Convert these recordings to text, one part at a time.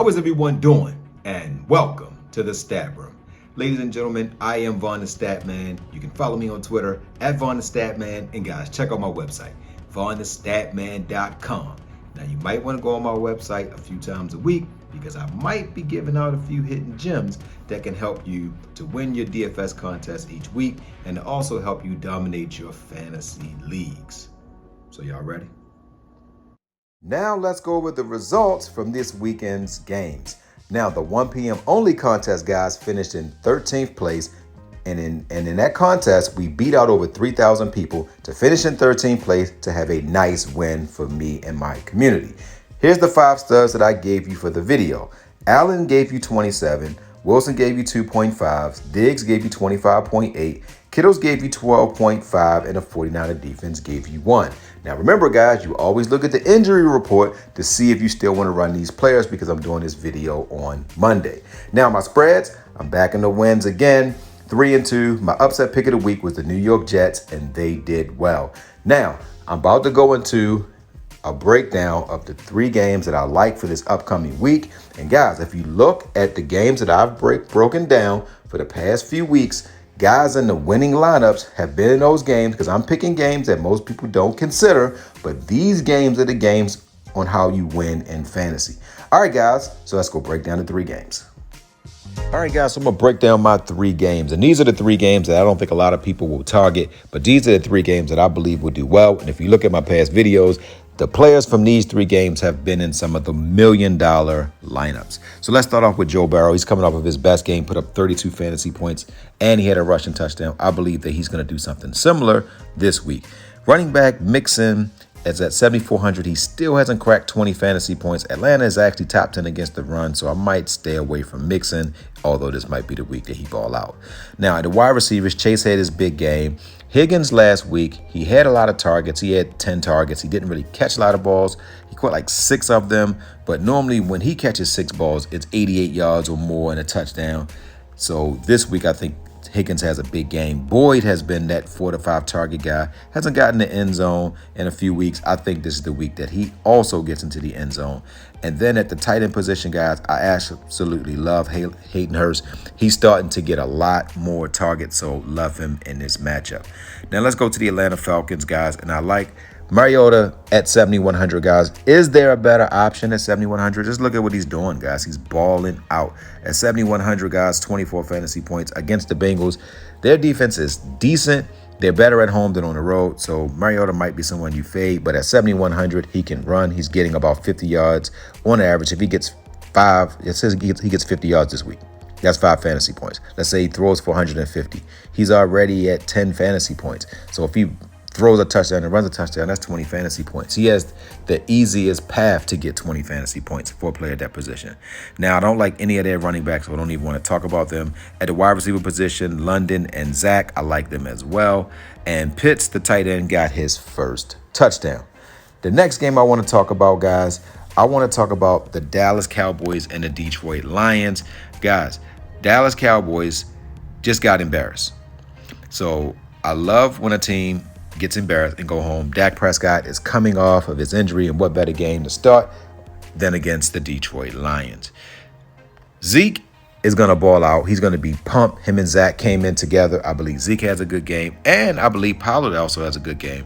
How is everyone doing? And welcome to the Stat Room. Ladies and gentlemen, I am VonnTheStatman. You can follow me on Twitter at VonnTheStatman. And guys, check out my website, VonnTheStatman.com. Now, you might want to go on my website a few times a week because I might be giving out a few hidden gems that can help you to win your DFS contest each week and to also help you dominate your fantasy leagues. So y'all ready? Now let's go over the results from this weekend's games. Now the 1 p.m. only contest, guys, finished in 13th place. And in that contest, we beat out over 3,000 people to finish in 13th place to have a nice win for me and my community. Here's the 5 stars that I gave you for the video. Allen gave you 27. Wilson gave you 2.5. Diggs gave you 25.8. Kittles gave you 12.5, and the 49er defense gave you 1. Now remember, guys, you always look at the injury report to see if you still want to run these players because I'm doing this video on Monday. Now my spreads, I'm back in the wins again, 3-2. My upset pick of the week was the New York Jets, and they did well. Now I'm about to go into a breakdown of the 3 games that I like for this upcoming week. And guys, if you look at the games that I've broken down for the past few weeks, guys in the winning lineups have been in those games because I'm picking games that most people don't consider, but these games are the games on how you win in fantasy. All right, guys, so let's go break down the 3 games. All right, guys, so I'm going to break down my 3 games. And these are the 3 games that I don't think a lot of people will target, but these are the 3 games that I believe will do well. And if you look at my past videos, the players from these 3 games have been in some of the $1 million lineups. So let's start off with Joe Burrow. He's coming off of his best game, put up 32 fantasy points, and he had a rushing touchdown. I believe that he's going to do something similar this week. Running back Mixon is at 7,400. He still hasn't cracked 20 fantasy points. Atlanta is actually top 10 against the run, so I might stay away from Mixon, although this might be the week that he ball out. Now, at the wide receivers, Chase had his big game. Higgins last week, he had a lot of targets. He had 10 targets. He didn't really catch a lot of balls. He caught like 6 of them, but normally when he catches 6 balls, it's 88 yards or more and a touchdown. So this week, I think Higgins has a big game. Boyd has been that 4 to 5 target guy. Hasn't gotten the end zone in a few weeks. I think this is the week that he also gets into the end zone. And then at the tight end position, guys, I absolutely love Hayden Hurst. He's starting to get a lot more targets, so love him in this matchup. Now let's go to the Atlanta Falcons, guys, and I like Mariota at 7,100, guys. Is there a better option at 7,100? Just look at what he's doing, guys. He's balling out. At 7,100, guys, 24 fantasy points against the Bengals. Their defense is decent. They're better at home than on the road, so Mariota might be someone you fade, but at 7,100, he can run. He's getting about 50 yards on average. If he gets 5, it says he gets 50 yards this week. That's 5 fantasy points. Let's say he throws for 150. He's already at 10 fantasy points. So if he throws a touchdown and runs a touchdown, that's 20 fantasy points. He has the easiest path to get 20 fantasy points for a player at that position. Now, I don't like any of their running backs, so I don't even want to talk about them. At the wide receiver position, London and Zach, I like them as well. And Pitts, the tight end, got his first touchdown. The next game I want to talk about, guys, I want to talk about the Dallas Cowboys and the Detroit Lions. Guys, Dallas Cowboys just got embarrassed. So I love when a team gets embarrassed and go home. Dak Prescott is coming off of his injury, and what better game to start than against the Detroit Lions. Zeke is going to ball out. He's going to be pumped. Him and Zach came in together. I believe Zeke has a good game, and I believe Pollard also has a good game.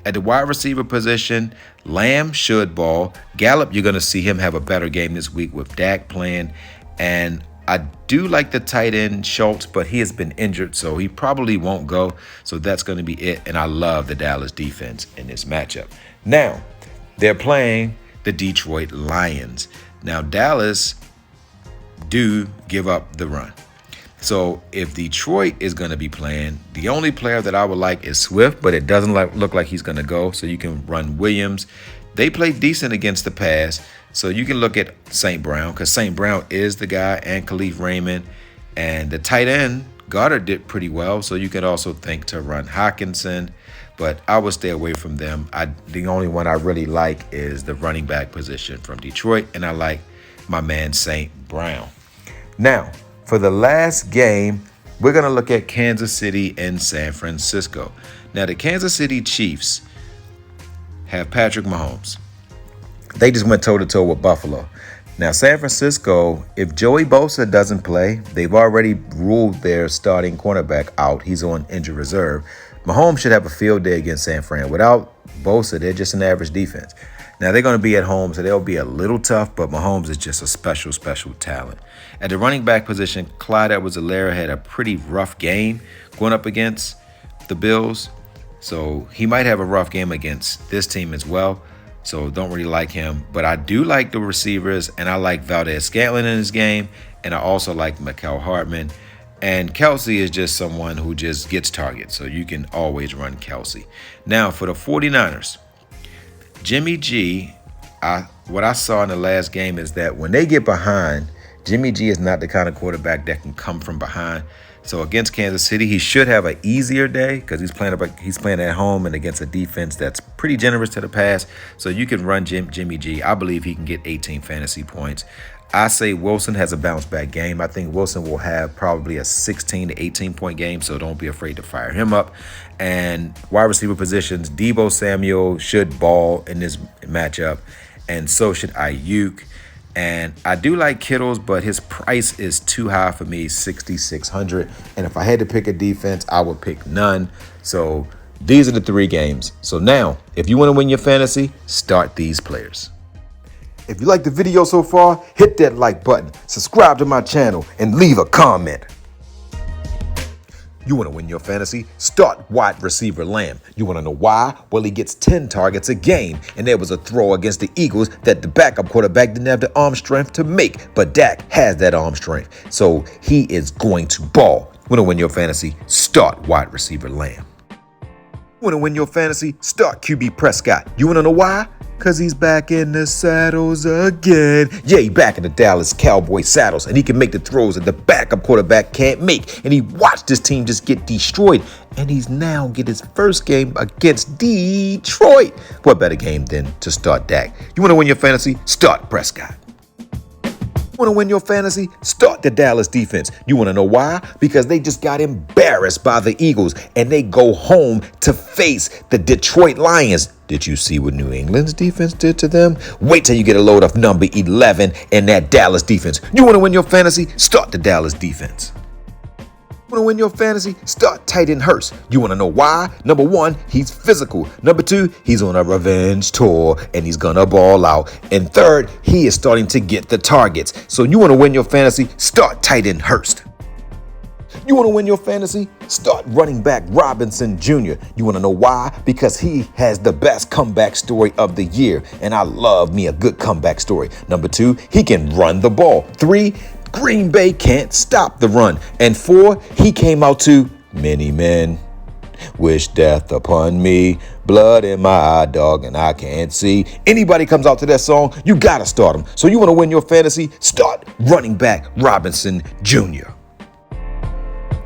At the wide receiver position, Lamb should ball. Gallup, you're going to see him have a better game this week with Dak playing, and I do like the tight end Schultz, but he has been injured, so he probably won't go. So that's going to be it. And I love the Dallas defense in this matchup. Now, they're playing the Detroit Lions. Now, Dallas do give up the run. So if Detroit is going to be playing, the only player that I would like is Swift, but it doesn't look like he's going to go. So you can run Williams. They play decent against the pass. So you can look at St. Brown because St. Brown is the guy, and Khalif Raymond. And the tight end, Goddard, did pretty well. So you can also think to run Hockenson, but I would stay away from them. The only one I really like is the running back position from Detroit, and I like my man St. Brown. Now, for the last game, we're going to look at Kansas City and San Francisco. Now, the Kansas City Chiefs have Patrick Mahomes. They just went toe-to-toe with Buffalo. Now, San Francisco, if Joey Bosa doesn't play, they've already ruled their starting cornerback out. He's on injured reserve. Mahomes should have a field day against San Fran. Without Bosa, they're just an average defense. Now, they're going to be at home, so they'll be a little tough, but Mahomes is just a special, special talent. At the running back position, Clyde Edwards-Helaire had a pretty rough game going up against the Bills. So he might have a rough game against this team as well. So don't really like him. But I do like the receivers, and I like Valdez-Scantling in this game, and I also like Mecole Hardman. And Kelsey is just someone who just gets targets, so you can always run Kelsey. Now, for the 49ers, Jimmy G, what I saw in the last game is that when they get behind, Jimmy G is not the kind of quarterback that can come from behind. So against Kansas City, he should have an easier day because he's playing at home and against a defense that's pretty generous to the pass. So you can run Jimmy G. I believe he can get 18 fantasy points. I say Wilson has a bounce-back game. I think Wilson will have probably a 16 to 18-point game, so don't be afraid to fire him up. And wide receiver positions, Deebo Samuel should ball in this matchup, and so should Ayuk. And I do like Kittle's, but his price is too high for me, $6,600. And if I had to pick a defense, I would pick none. So these are the three games. So now, if you want to win your fantasy, start these players. If you like the video so far, hit that like button, subscribe to my channel, and leave a comment. You want to win your fantasy? Start wide receiver Lamb. You want to know why? Well, he gets 10 targets a game, and there was a throw against the Eagles that the backup quarterback didn't have the arm strength to make, but Dak has that arm strength, so he is going to ball. You want to win your fantasy? Start wide receiver Lamb. You want to win your fantasy? Start QB Prescott. You want to know why? Because he's back in the saddles again. Yeah, he back in the Dallas Cowboy saddles, and he can make the throws that the backup quarterback can't make. And he watched his team just get destroyed, and he's now get his first game against Detroit. What better game than to start Dak? You want to win your fantasy? Start Prescott. Want to win your fantasy? Start the Dallas defense. You want to know why? Because they just got embarrassed by the Eagles, and they go home to face the Detroit Lions. Did you see what New England's defense did to them? Wait till you get a load of number 11 in that Dallas defense. You want to win your fantasy? Start the Dallas defense. Want to win your fantasy? Start tight end Hurst. You want to know why? Number one, he's physical. Number two, he's on a revenge tour and he's gonna ball out. And third, he is starting to get the targets. So you want to win your fantasy? Start tight end Hurst. You want to win your fantasy? Start running back Robinson Jr. You want to know why? Because he has the best comeback story of the year. And I love me a good comeback story. Number two, he can run the ball. Three, Green Bay can't stop the run. And four, he came out to many men wish death upon me, blood in my eye, dog, and I can't see. Anybody comes out to that song, you gotta start him. So you want to win your fantasy? Start running back Robinson Jr.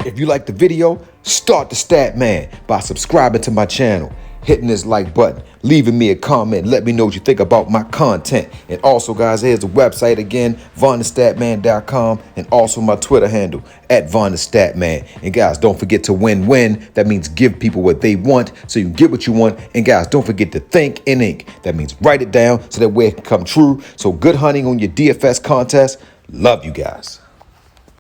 If you like the video, start the Statman by subscribing to my channel, hitting this like button, leaving me a comment, let me know what you think about my content. And also, guys, here's the website again, VonnTheStatman.com, and also my Twitter handle, @VonnTheStatman. And guys, don't forget to win-win. That means give people what they want so you can get what you want. And guys, don't forget to think in ink. That means write it down so that way it can come true. So good hunting on your DFS contest. Love you guys.